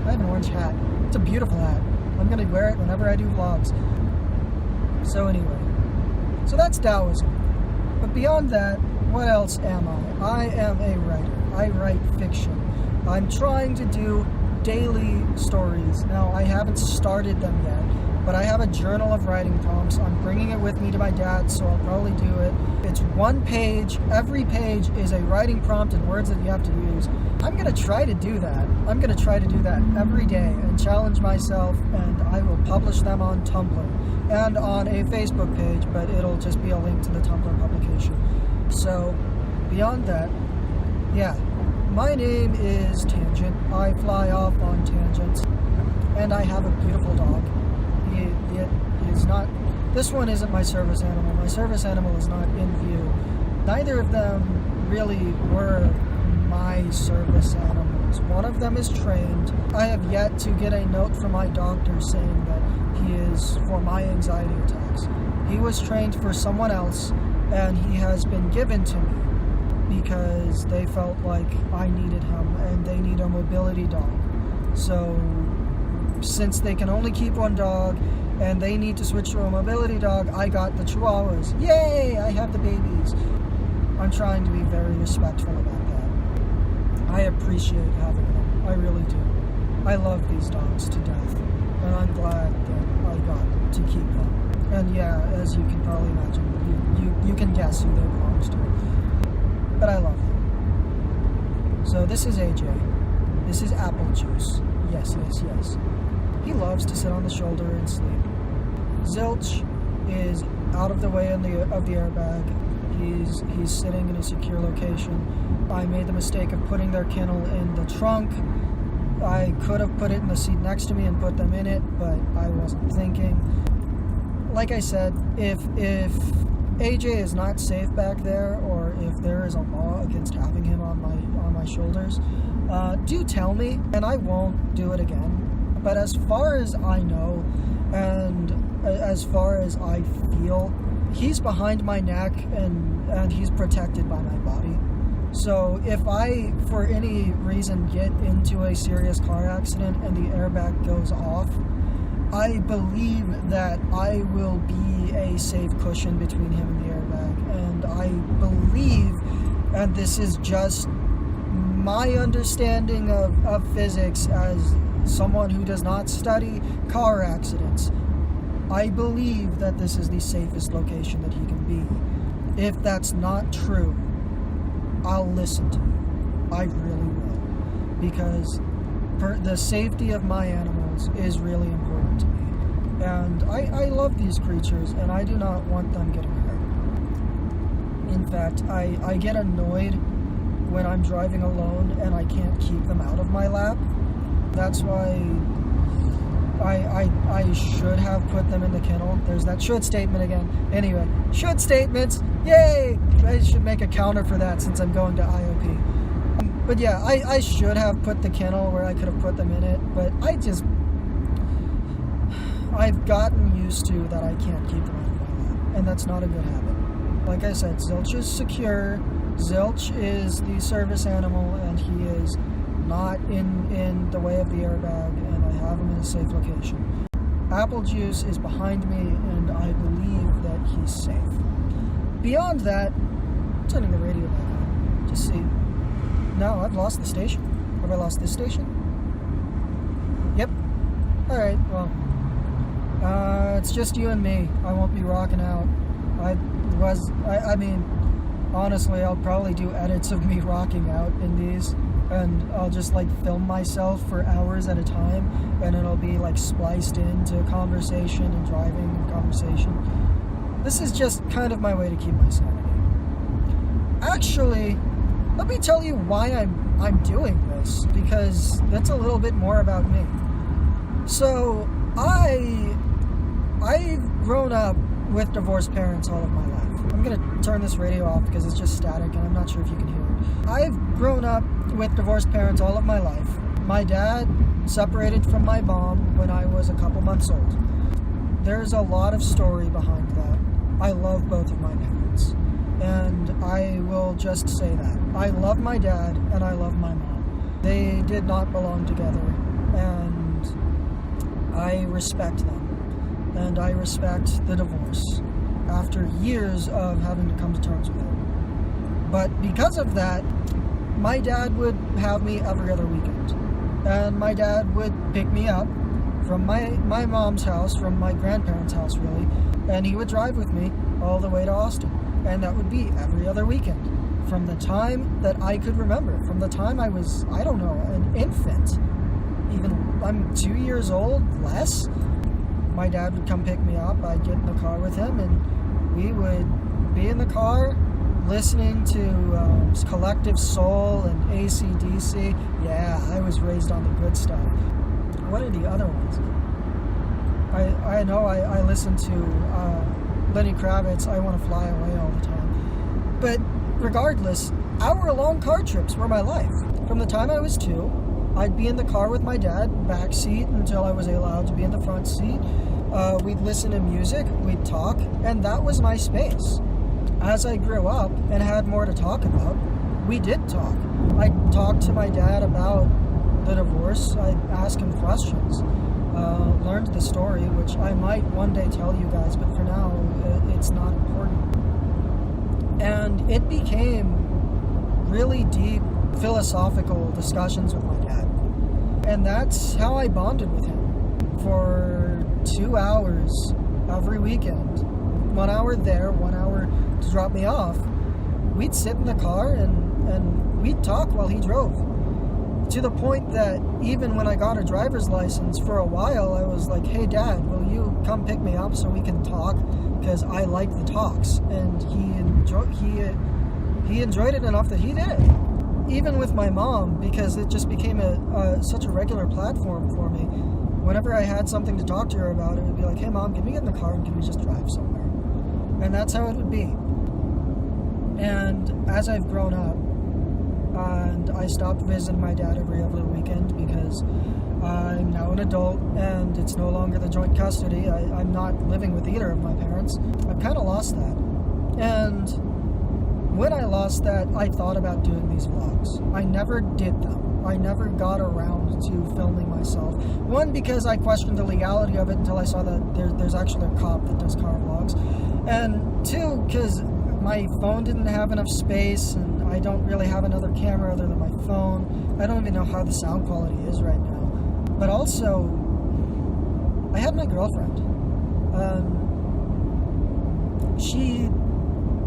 I have an orange hat. It's a beautiful hat. I'm going to wear it whenever I do vlogs. So anyway, so that's Taoism. But beyond that, what else am I? I am a writer. I write fiction. I'm trying to do daily stories. Now, I haven't started them yet, but I have a journal of writing prompts. I'm bringing it with me to my dad, so I'll probably do it. It's one page. Every page is a writing prompt and words that you have to use. I'm going to try to do that. I'm going to try to do that every day and challenge myself, and I will publish them on Tumblr and on a Facebook page, but it'll just be a link to the Tumblr publication. So, beyond that, yeah, my name is Tangent. I fly off on tangents, and I have a beautiful dog. He is not. This one isn't my service animal. My service animal is not in view. Neither of them really were my service animals. One of them is trained. I have yet to get a note from my doctor saying that he is for my anxiety attacks. He was trained for someone else, and he has been given to me because they felt like I needed him and they need a mobility dog. So since they can only keep one dog and they need to switch to a mobility dog, I got the Chihuahuas. Yay! I have the babies. I'm trying to be very respectful about that. I appreciate having them. I really do. I love these dogs to death, and I'm glad that I got to keep them. And yeah, as you can probably imagine, you can guess who they belong to. But I love them. So this is AJ. This is Apple Juice. Yes, yes, yes. He loves to sit on the shoulder and sleep. Zilch is out of the way of the airbag. He's sitting in a secure location. I made the mistake of putting their kennel in the trunk. I could have put it in the seat next to me and put them in it, but I wasn't thinking. Like I said, if AJ is not safe back there, or if there is a law against having him on my shoulders, do tell me, and I won't do it again. But as far as I know, and as far as I feel, he's behind my neck and he's protected by my body. So if I, for any reason, get into a serious car accident and the airbag goes off, I believe that I will be a safe cushion between him and the airbag. And I believe, and this is just my understanding of physics as someone who does not study car accidents, I believe that this is the safest location that he can be. If that's not true, I'll listen to you. I really will. Because the safety of my animals is really important to me. And I love these creatures, and I do not want them getting hurt. In fact, I get annoyed when I'm driving alone and I can't keep them out of my lap. That's why I should have put them in the kennel. There's that should statement again. Anyway, should statements. Yay! I should make a counter for that since I'm going to IOP. But yeah, I should have put the kennel where I could have put them in it, but I've gotten used to that I can't keep them out of my lap, and that's not a good habit. Like I said, Zilch is secure. Zilch is the service animal, and he is not in the way of the airbag, and I have him in a safe location. Apple Juice is behind me, and I believe that he's safe. Beyond that, I'm turning the radio back on. Just see. No, I've lost the station. Have I lost this station? Yep. Alright, well. It's just you and me. I won't be rocking out. I mean, honestly, I'll probably do edits of me rocking out in these, and I'll just film myself for hours at a time, and it'll be spliced into conversation and driving and conversation. This is just kind of my way to keep my sanity. Actually, let me tell you why I'm doing this, because that's a little bit more about me. So, I've grown up with divorced parents all of my life. I'm gonna turn this radio off because it's just static and I'm not sure if you can hear it. I've grown up with divorced parents all of my life. My dad separated from my mom when I was a couple months old. There's a lot of story behind that. I love both of my parents, and I will just say that. I love my dad and I love my mom. They did not belong together, and I respect them, and I respect the divorce after years of having to come to terms with it. But because of that, my dad would have me every other weekend, and my dad would pick me up from my mom's house, from my grandparents' house really, and he would drive with me all the way to Austin, and that would be every other weekend from the time that I could remember, from the time I was, I don't know, an infant. Even I'm 2 years old, less. My dad would come pick me up, I'd get in the car with him, and we would be in the car listening to Collective Soul and AC/DC. Yeah, I was raised on the good stuff. What are the other ones? I know I listen to Lenny Kravitz, I Want to Fly Away all the time. But regardless, hour-long car trips were my life. From the time I was 2, I'd be in the car with my dad, back seat, until I was allowed to be in the front seat. We'd listen to music, we'd talk, and that was my space. As I grew up and had more to talk about, we did talk. I'd talk to my dad about the divorce, I'd ask him questions, learned the story, which I might one day tell you guys, but for now, it's not important. And it became really deep philosophical discussions with my dad. And that's how I bonded with him for 2 hours every weekend. 1 hour there, 1 hour to drop me off. We'd sit in the car and we'd talk while he drove. To the point that even when I got a driver's license, for a while I was like, hey Dad, will you come pick me up so we can talk? Because I like the talks. And he enjoyed it enough that he did it. Even with my mom, because it just became such a regular platform for me. Whenever I had something to talk to her about, it would be like, hey Mom, can we get in the car and can we just drive somewhere? And that's how it would be. And as I've grown up, and I stopped visiting my dad every other weekend because I'm now an adult and it's no longer the joint custody. I'm not living with either of my parents. I've kind of lost that. And when I lost that, I thought about doing these vlogs. I never did them. I never got around to filming myself. One, because I questioned the legality of it until I saw that there's actually a cop that does car vlogs. And two, because my phone didn't have enough space and I don't really have another camera other than my phone. I don't even know how the sound quality is right now. But also, I had my girlfriend. She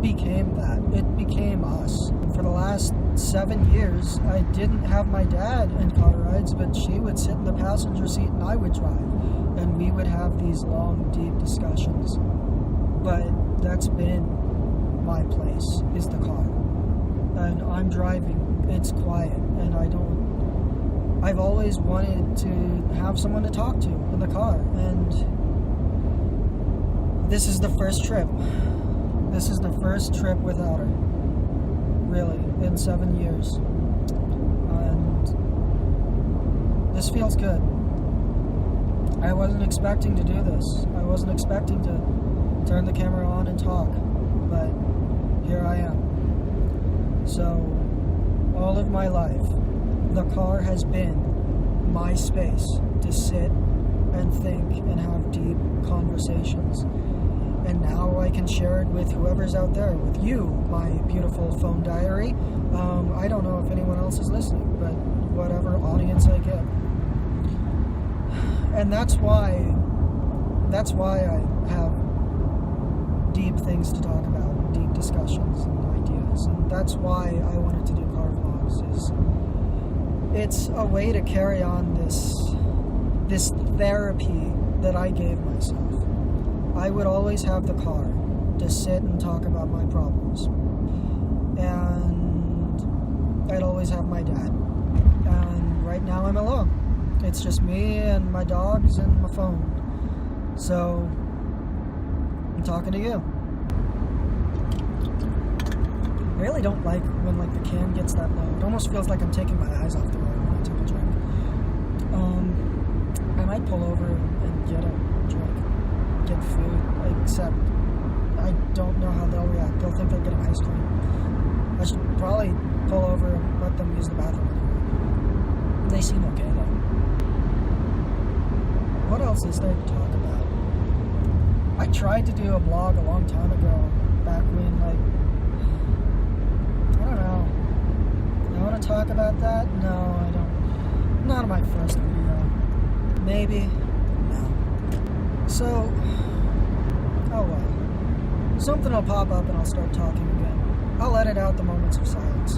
became that. It became us. For the last 7 years, I didn't have my dad in car rides, but she would sit in the passenger seat and I would drive. And we would have these long, deep discussions. But that's been my place, is the car. And I'm driving, it's quiet, and I've always wanted to have someone to talk to in the car, and this is the first trip. This is the first trip without her, really, in 7 years. And this feels good. I wasn't expecting to do this. I wasn't expecting to turn the camera on and talk, but here I am. So, all of my life, the car has been my space to sit and think and have deep conversations. And now I can share it with whoever's out there, with you, my beautiful phone diary. I don't know if anyone else is listening, but whatever audience I get. And that's why I have deep things to talk about, deep discussions and ideas. And that's why I wanted to do car vlogs. It's a way to carry on this therapy that I gave myself. I would always have the car to sit and talk about my problems. And I'd always have my dad. And right now I'm alone. It's just me and my dogs and my phone. So, I'm talking to you. I really don't like when the cam gets that low. It almost feels like I'm taking my eyes off the road when I take a drink. I might pull over and get a drink, get food, except I don't know how they'll react. They'll think they're getting ice cream. I should probably pull over and let them use the bathroom. They seem okay though. what else is there to talk about? I tried to do a blog a long time ago, back when, like, I don't know. I want to talk about that? No, I don't. Not in my first video. Maybe. No. So, oh well. Something will pop up and I'll start talking again. I'll edit out the moments of silence.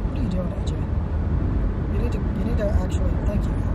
What are you doing, AJ? You need to actually, thank you.